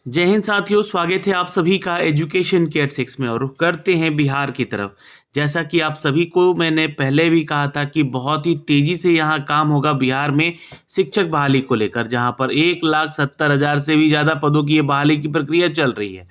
जय हिंद साथियों, स्वागत है आप सभी का एजुकेशन केयर 6 में। और रुख करते हैं बिहार की तरफ। जैसा कि आप सभी को मैंने पहले भी कहा था कि बहुत ही तेजी से यहाँ काम होगा बिहार में शिक्षक बहाली को लेकर, जहाँ पर 1,70,000 से भी ज़्यादा पदों की ये बहाली की प्रक्रिया चल रही है।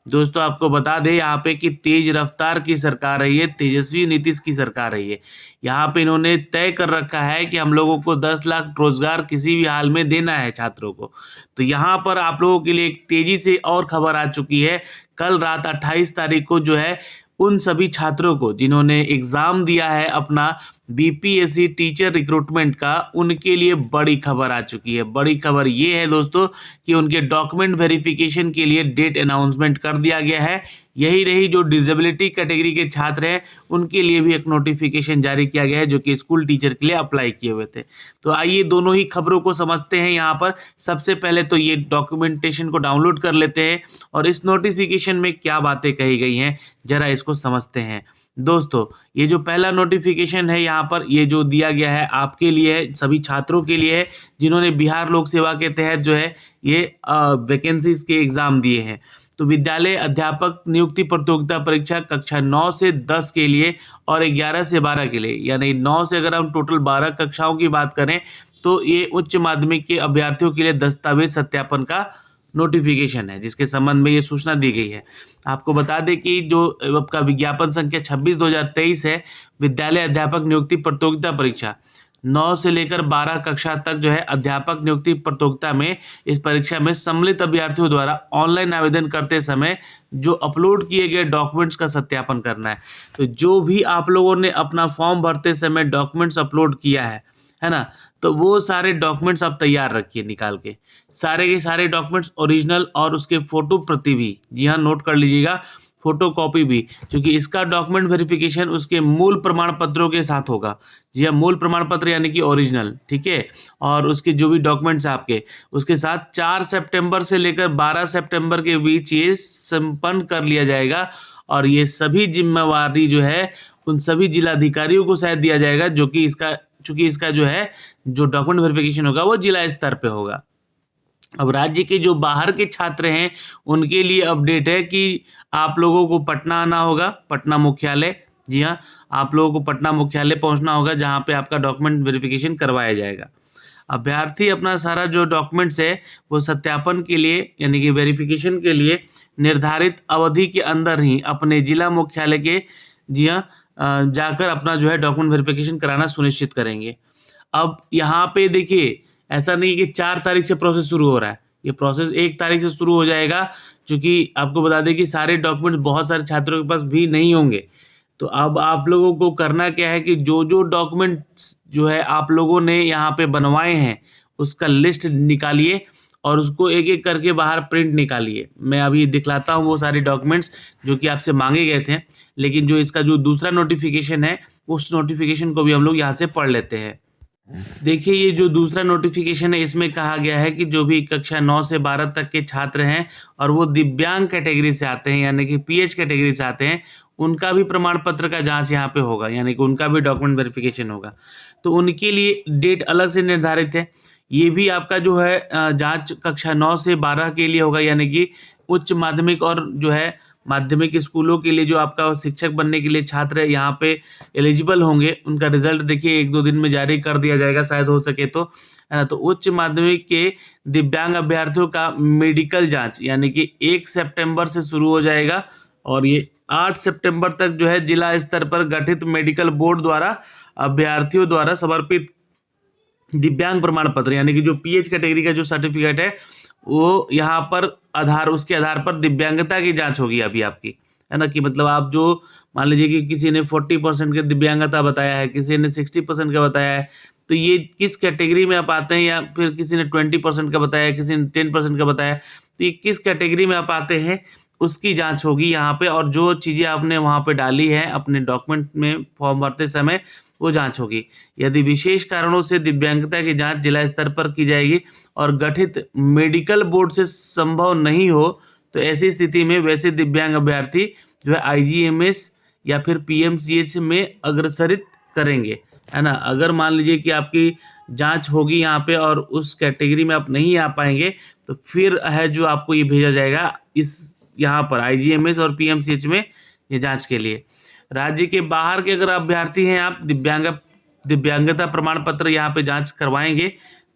दोस्तों, आपको बता दें यहाँ पे कि तेज रफ्तार की सरकार रही है, तेजस्वी नीतीश की सरकार रही है। यहाँ पे इन्होंने तय कर रखा है कि हम लोगों को 10 लाख रोजगार किसी भी हाल में देना है छात्रों को। तो यहाँ पर आप लोगों के लिए एक तेजी से और खबर आ चुकी है। कल रात 28 तारीख को जो है उन सभी छात्रों को जिन्होंने एग्जाम दिया है अपना बीपीएससी टीचर रिक्रूटमेंट का, उनके लिए बड़ी खबर आ चुकी है। बड़ी खबर ये है दोस्तों कि उनके डॉक्यूमेंट वेरिफिकेशन के लिए डेट अनाउंसमेंट कर दिया गया है। यही रही जो डिसेबिलिटी कैटेगरी के छात्र हैं उनके लिए भी एक नोटिफिकेशन जारी किया गया है, जो कि स्कूल टीचर के लिए अप्लाई किए हुए थे। तो आइए दोनों ही खबरों को समझते हैं। यहाँ पर सबसे पहले तो ये डॉक्यूमेंटेशन को डाउनलोड कर लेते हैं और इस नोटिफिकेशन में क्या बातें कही गई हैं जरा इसको समझते हैं। दोस्तों, ये जो पहला नोटिफिकेशन है यहाँ पर ये जो दिया गया है आपके लिए है, सभी छात्रों के लिए है जिन्होंने बिहार लोक सेवा के तहत जो है ये वैकेंसीज के एग्जाम दिए हैं। तो विद्यालय अध्यापक नियुक्ति प्रतियोगिता परीक्षा कक्षा 9 से 10 के लिए और 11 से 12 के लिए, यानी 9 से अगर हम टोटल 12 कक्षाओं की बात करें तो ये उच्च माध्यमिक के अभ्यर्थियों के लिए दस्तावेज सत्यापन का नोटिफिकेशन है, जिसके संबंध में ये सूचना दी गई है। आपको बता दें कि जो आपका विज्ञापन संख्या 26/2023 है, विद्यालय अध्यापक नियुक्ति प्रतियोगिता परीक्षा 9 से लेकर 12 कक्षा तक जो है अध्यापक नियुक्ति प्रतियोगिता में इस परीक्षा में सम्मिलित अभ्यर्थियों द्वारा ऑनलाइन आवेदन करते समय जो अपलोड किए गए डॉक्यूमेंट्स का सत्यापन करना है। तो जो भी आप लोगों ने अपना फॉर्म भरते समय डॉक्यूमेंट्स अपलोड किया है ना, तो वो सारे डॉक्यूमेंट्स आप तैयार रखिए निकाल के, सारे के सारे डॉक्यूमेंट्स ओरिजिनल और उसके फोटो प्रति भी, जी हाँ नोट कर लीजिएगा, फोटो कॉपी भी, क्योंकि इसका डॉक्यूमेंट वेरिफिकेशन उसके मूल प्रमाण पत्रों के साथ होगा। जी हाँ, मूल प्रमाण पत्र यानी कि ओरिजिनल, ठीक है। और उसके जो भी डॉक्यूमेंट्स आपके उसके साथ 4 सितंबर से लेकर 12 सितंबर के बीच ये संपन्न कर लिया जाएगा। और ये सभी जिम्मेवारी जो है उन सभी जिलाधिकारियों को शायद दिया जाएगा, जो कि चूंकि इसका जो है जो डॉक्यूमेंट वेरिफिकेशन होगा वो जिला स्तर पे होगा। अब राज्य के जो बाहर के छात्र हैं उनके लिए अपडेट है कि आप लोगों को पटना आना होगा, पटना मुख्यालय। जी हाँ, आप लोगों को पटना मुख्यालय पहुंचना होगा, जहां पे आपका डॉक्यूमेंट वेरिफिकेशन करवाया जाएगा। अभ्यर्थी अपना सारा जो डॉक्यूमेंट्स है वो सत्यापन के लिए यानी कि वेरिफिकेशन के लिए निर्धारित अवधि के अंदर ही अपने जिला मुख्यालय के, जी हाँ, जाकर अपना जो है डॉक्यूमेंट वेरिफिकेशन कराना सुनिश्चित करेंगे। अब यहाँ पे देखिए, ऐसा नहीं कि 4 तारीख से प्रोसेस शुरू हो रहा है, ये प्रोसेस 1 तारीख से शुरू हो जाएगा, क्योंकि आपको बता दें कि सारे डॉक्यूमेंट्स बहुत सारे छात्रों के पास भी नहीं होंगे। तो अब आप लोगों को करना क्या है कि जो जो डॉक्यूमेंट्स जो है आप लोगों ने यहाँ पे बनवाए हैं उसका लिस्ट निकालिए और उसको एक एक करके बाहर प्रिंट निकालिए। मैं अभी दिखलाता हूँ वो सारे डॉक्यूमेंट्स जो कि आपसे मांगे गए थे, लेकिन जो इसका जो दूसरा नोटिफिकेशन है उस नोटिफिकेशन को भी हम लोग यहाँ से पढ़ लेते हैं। देखिए, ये जो दूसरा नोटिफिकेशन है इसमें कहा गया है कि जो भी कक्षा 9 से 12 तक के छात्र हैं और वो दिव्यांग कैटेगरी से आते हैं यानी कि पीएच कैटेगरी से आते हैं, उनका भी प्रमाण पत्र का जांच यहाँ पे होगा, यानी कि उनका भी डॉक्यूमेंट वेरिफिकेशन होगा। तो उनके लिए डेट अलग से निर्धारित है। ये भी आपका जो है जांच कक्षा 9 से 12 के लिए होगा, यानी कि उच्च माध्यमिक और जो है माध्यमिक स्कूलों के लिए जो आपका शिक्षक बनने के लिए छात्र यहाँ पे एलिजिबल होंगे, उनका रिजल्ट देखिए 1-2 दिन में जारी कर दिया जाएगा, शायद हो सके तो, है ना। तो उच्च माध्यमिक के दिव्यांग अभ्यर्थियों का मेडिकल जांच यानी कि 1 सितंबर से शुरू हो जाएगा और ये 8 सितंबर तक जो है जिला स्तर पर गठित मेडिकल बोर्ड द्वारा अभ्यर्थियों द्वारा समर्पित दिव्यांग प्रमाण पत्र यानी कि जो पीएच कैटेगरी का जो सर्टिफिकेट है वो यहाँ पर उसके आधार पर दिव्यांगता की जांच होगी अभी आपकी, है ना। कि मतलब आप जो मान लीजिए कि किसी ने 40% का दिव्यांगता बताया है, किसी ने 60% का बताया है, तो ये किस कैटेगरी में आप आते हैं, या फिर किसी ने 20% का बताया है, किसी ने 10% का बताया है, तो ये किस कैटेगरी में आप आते हैं उसकी जांच होगी यहाँ पे। और जो चीज़ें आपने वहाँ पे डाली है अपने डॉक्यूमेंट में फॉर्म भरते समय वो जांच होगी। यदि विशेष कारणों से दिव्यांगता की जांच जिला स्तर पर की जाएगी और गठित मेडिकल बोर्ड से संभव नहीं हो तो ऐसी स्थिति में वैसे दिव्यांग अभ्यर्थी जो है आईजीएमएस या फिर पीएमसीएच में अग्रसरित करेंगे, है ना। अगर मान लीजिए कि आपकी जांच होगी यहाँ पे और उस कैटेगरी में आप नहीं आ पाएंगे तो फिर है जो आपको ये भेजा जाएगा इस यहाँ पर IGMS और PMCH में ये जांच के लिए। राज्य के बाहर के अगर अभ्यर्थी हैं आप, दिव्यांगता प्रमाण पत्र यहाँ पे जांच करवाएंगे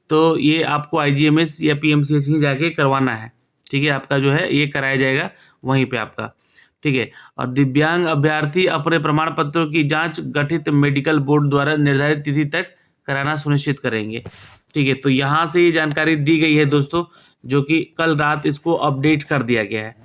तो ये आपको IGMS या PMCH ही जाके करवाना है, ठीक है। आपका जो है ये कराया जाएगा वहीं पे आपका, ठीक है। और दिव्यांग अभ्यर्थी अपने प्रमाण पत्रों की जांच गठित मेडिकल बोर्ड द्वारा निर्धारित तिथि तक कराना सुनिश्चित करेंगे, ठीक है। तो यहाँ से ये जानकारी दी गई है दोस्तों, जो कि कल रात इसको अपडेट कर दिया गया है।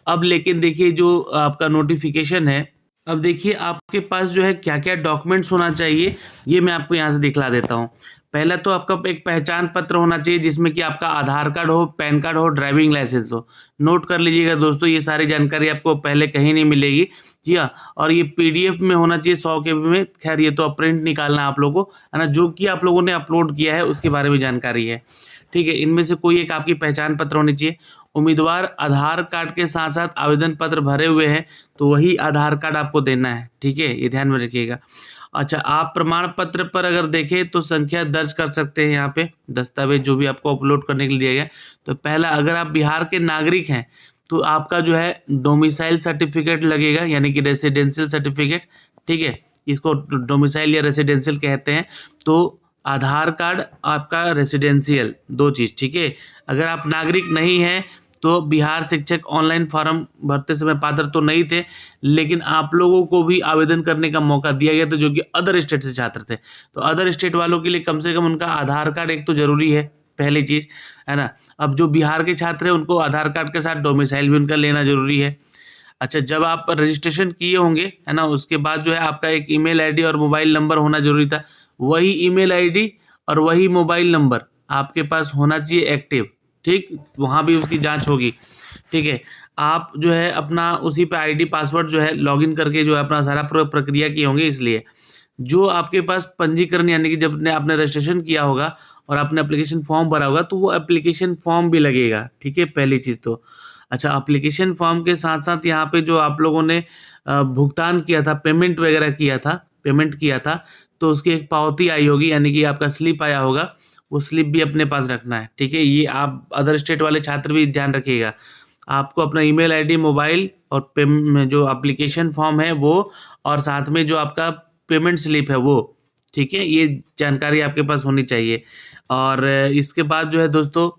अब लेकिन देखिए जो आपका नोटिफिकेशन है, अब देखिए आपके पास जो है क्या क्या डॉक्यूमेंट्स होना चाहिए, ये मैं आपको यहाँ से दिखला देता हूँ। पहला तो आपका एक पहचान पत्र होना चाहिए जिसमें कि आपका आधार कार्ड हो, पैन कार्ड हो, ड्राइविंग लाइसेंस हो। नोट कर लीजिएगा दोस्तों, ये सारी जानकारी आपको पहले कहीं नहीं मिलेगी, जी हाँ। और ये PDF में होना चाहिए 100 KB में, खैर ये तो प्रिंट निकालना है आप लोगों को, है ना। जो कि आप लोगों ने अपलोड किया है उसके बारे में जानकारी है, ठीक है। इनमें से कोई एक आपकी पहचान पत्र होनी चाहिए। उम्मीदवार आधार कार्ड के साथ साथ आवेदन पत्र भरे हुए हैं तो वही आधार कार्ड आपको देना है, ठीक है, ये ध्यान में रखिएगा। अच्छा, आप प्रमाण पत्र पर अगर देखें तो संख्या दर्ज कर सकते हैं यहाँ पे, दस्तावेज जो भी आपको अपलोड करने के लिए दिया गया। तो पहला, अगर आप बिहार के नागरिक हैं तो आपका जो है डोमिसाइल सर्टिफिकेट लगेगा, यानी कि रेसिडेंशियल सर्टिफिकेट, ठीक है। इसको डोमिसाइल या रेसिडेंशियल कहते हैं। तो आधार कार्ड, आपका रेसिडेंशियल, दो चीज़, ठीक है। अगर आप नागरिक नहीं हैं तो बिहार शिक्षक ऑनलाइन फॉर्म भरते समय पात्र तो नहीं थे, लेकिन आप लोगों को भी आवेदन करने का मौका दिया गया था जो कि अदर स्टेट से छात्र थे। तो अदर स्टेट वालों के लिए कम से कम उनका आधार कार्ड एक तो जरूरी है, पहली चीज़, है ना। अब जो बिहार के छात्र हैं उनको आधार कार्ड के साथ डोमिसाइल भी उनका लेना जरूरी है। अच्छा, जब आप रजिस्ट्रेशन किए होंगे, है ना, उसके बाद जो है आपका एक ईमेल आईडी और मोबाइल नंबर होना जरूरी था। वही ईमेल आईडी और वही मोबाइल नंबर आपके पास होना चाहिए एक्टिव, ठीक। वहाँ भी उसकी जांच होगी, ठीक है। आप जो है अपना उसी पे ID पासवर्ड जो है लॉगिन करके जो है अपना सारा प्रक्रिया किए होंगे। इसलिए जो आपके पास पंजीकरण, यानी कि जब आपने रजिस्ट्रेशन किया होगा और आपने एप्लीकेशन फॉर्म भरा होगा तो वो एप्लीकेशन फॉर्म भी लगेगा, ठीक है, पहली चीज़ तो। अच्छा, एप्लीकेशन फॉर्म के साथ साथ यहाँ पे जो आप लोगों ने भुगतान किया था, पेमेंट वगैरह पेमेंट किया था, तो उसकी एक पावती आई होगी, यानी कि आपका स्लिप आया होगा, वो स्लिप भी अपने पास रखना है, ठीक है। ये आप अदर स्टेट वाले छात्र भी ध्यान रखिएगा। आपको अपना ईमेल आईडी, मोबाइल और जो एप्लीकेशन फॉर्म है वो, और साथ में जो आपका पेमेंट स्लिप है वो, ठीक है, ये जानकारी आपके पास होनी चाहिए। और इसके बाद जो है दोस्तों,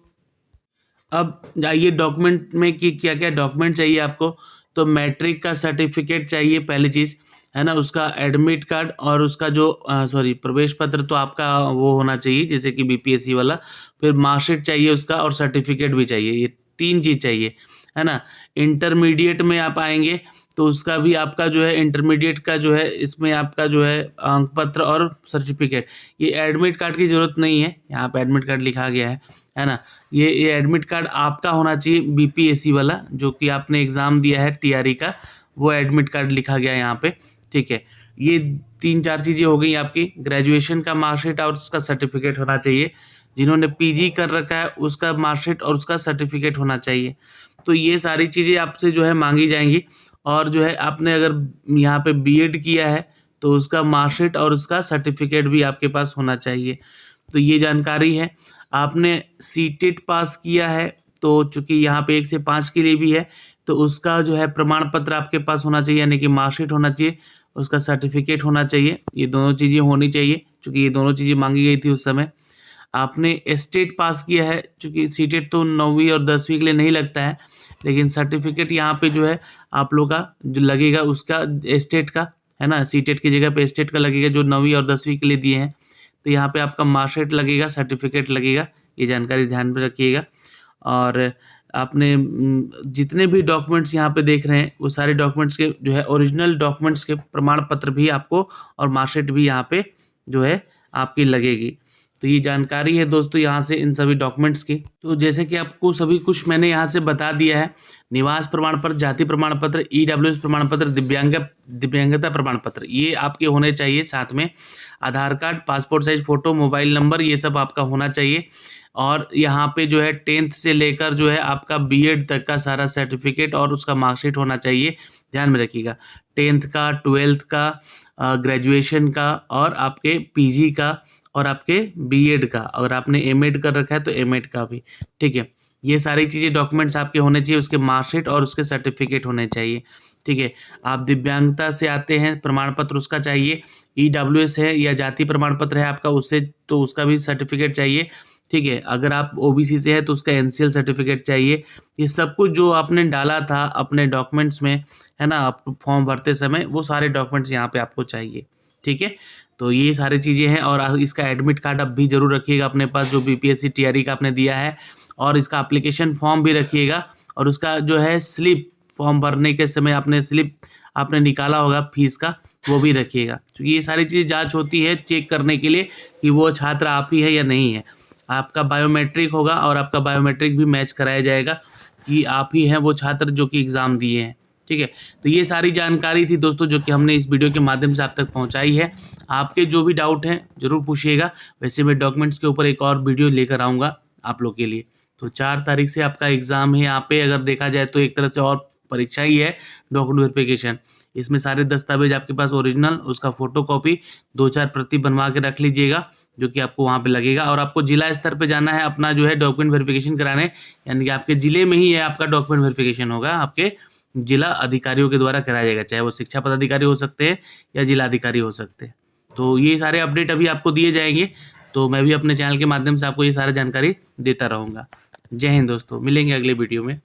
अब आइए डॉक्यूमेंट में कि क्या क्या डॉक्यूमेंट चाहिए आपको। तो मैट्रिक का सर्टिफिकेट चाहिए, पहली चीज़, है ना। उसका एडमिट कार्ड और उसका जो प्रवेश पत्र तो आपका वो होना चाहिए, जैसे कि BPSC वाला। फिर मार्कशीट चाहिए उसका, और सर्टिफिकेट भी चाहिए, ये 3 चीज़ चाहिए, है ना। इंटरमीडिएट में आप आएंगे तो उसका भी आपका जो है इंटरमीडिएट का जो है, इसमें आपका जो है अंक पत्र और सर्टिफिकेट। ये एडमिट कार्ड की ज़रूरत नहीं है, यहाँ पे एडमिट कार्ड लिखा गया है ना। ये एडमिट कार्ड आपका होना चाहिए BPSC वाला, जो कि आपने एग्ज़ाम दिया है TRE का, वो एडमिट कार्ड लिखा गया है यहाँ पे, ठीक है। ये 3-4 चीज़ें हो गई आपकी। ग्रेजुएशन का मार्कशीट और उसका सर्टिफिकेट होना चाहिए। जिन्होंने PG कर रखा है उसका मार्कशीट और उसका सर्टिफिकेट होना चाहिए। तो ये सारी चीज़ें आपसे जो है मांगी जाएंगी। और जो है आपने अगर यहाँ पे BEd किया है तो उसका मार्कशीट और उसका सर्टिफिकेट भी आपके पास होना चाहिए। तो ये जानकारी है। आपने CTET पास किया है तो चूंकि यहाँ पे 1 से 5 के लिए भी है, तो उसका जो है प्रमाण पत्र आपके पास होना चाहिए, यानी कि मार्कशीट होना चाहिए, उसका सर्टिफिकेट होना चाहिए। ये दोनों चीज़ें होनी चाहिए, चूँकि ये दोनों चीज़ें मांगी गई थी उस समय। आपने स्टेट पास किया है, चूँकि CTET तो 9वीं और 10वीं के लिए नहीं लगता है, लेकिन सर्टिफिकेट यहाँ पे जो है आप लोग का जो लगेगा उसका स्टेट का, है ना। CTET की जगह पे स्टेट का लगेगा, जो 9वीं और 10वीं के लिए दिए हैं। तो यहाँ पे आपका मार्कशीट लगेगा, सर्टिफिकेट लगेगा, ये जानकारी ध्यान में रखिएगा। और आपने जितने भी डॉक्यूमेंट्स यहाँ पे देख रहे हैं वो सारे डॉक्यूमेंट्स के जो है ओरिजिनल डॉक्यूमेंट्स के प्रमाण पत्र भी आपको और मार्कशीट भी यहाँ पे जो है आपकी लगेगी। तो ये जानकारी है दोस्तों यहाँ से इन सभी डॉक्यूमेंट्स की। तो जैसे कि आपको सभी कुछ मैंने यहाँ से बता दिया है। निवास प्रमाण पत्र, जाति प्रमाण पत्र, EWS प्रमाण पत्र, दिव्यांगता प्रमाण पत्र, ये आपके होने चाहिए। साथ में Aadhaar card, passport size photo, mobile number, ये सब आपका होना चाहिए। और यहाँ पे जो है 10th से लेकर जो है आपका BEd तक का सारा सर्टिफिकेट और उसका मार्कशीट होना चाहिए, ध्यान में रखिएगा। 10th का, 12th का, ग्रेजुएशन का, और आपके PG का, और आपके BEd का। अगर आपने MEd कर रखा है तो MEd का भी, ठीक है। ये सारी चीज़ें डॉक्यूमेंट्स आपके होने चाहिए, उसके मार्कशीट और उसके सर्टिफिकेट होने चाहिए। ठीक है, आप दिव्यांगता से आते हैं, प्रमाण पत्र उसका चाहिए, EWS है या जाति प्रमाण पत्र है आपका, उससे तो उसका भी सर्टिफिकेट चाहिए। ठीक है, अगर आप OBC से है तो उसका NCL सर्टिफिकेट चाहिए। ये सब कुछ जो आपने डाला था अपने डॉक्यूमेंट्स में, है ना, आप फॉर्म भरते समय, वो सारे डॉक्यूमेंट्स यहाँ पे आपको चाहिए। ठीक है, तो ये सारी चीज़ें हैं। और इसका एडमिट कार्ड आप भी ज़रूर रखिएगा अपने पास, जो BPSC TRE का आपने दिया है, और इसका एप्लीकेशन फॉर्म भी रखिएगा, और उसका जो है स्लिप, फॉर्म भरने के समय आपने स्लिप आपने निकाला होगा फीस का, वो भी रखिएगा। क्योंकि ये सारी चीज़ जांच होती है चेक करने के लिए कि वो छात्र आप ही है या नहीं है। आपका बायोमेट्रिक होगा और आपका बायोमेट्रिक भी मैच कराया जाएगा कि आप ही हैं वो छात्र जो कि एग्ज़ाम दिए हैं। ठीक है, तो ये सारी जानकारी थी दोस्तों जो कि हमने इस वीडियो के माध्यम से आप तक पहुंचाई है। आपके जो भी डाउट हैं ज़रूर पूछिएगा। वैसे मैं डॉक्यूमेंट्स के ऊपर एक और वीडियो लेकर आऊँगा आप लोग के लिए। तो 4 तारीख से आपका एग्ज़ाम है यहाँ पे, अगर देखा जाए तो एक तरह से और परीक्षा ही है, डॉक्यूमेंट वेरिफिकेशन। इसमें सारे दस्तावेज आपके पास ओरिजिनल, उसका फोटोकॉपी 2-4 प्रति बनवा के रख लीजिएगा, जो कि आपको वहाँ पे लगेगा। और आपको जिला स्तर पे जाना है अपना जो है डॉक्यूमेंट वेरिफिकेशन कराने, यानी कि आपके ज़िले में ही है आपका डॉक्यूमेंट वेरिफिकेशन होगा, आपके जिला अधिकारियों के द्वारा कराया जाएगा, चाहे वो शिक्षा पदाधिकारी हो सकते हैं या जिला अधिकारी हो सकते हैं। तो ये सारे अपडेट अभी आपको दिए जाएंगे, तो मैं भी अपने चैनल के माध्यम से आपको ये सारी जानकारी देता रहूँगा। जय हिंद दोस्तों, मिलेंगे अगले वीडियो में।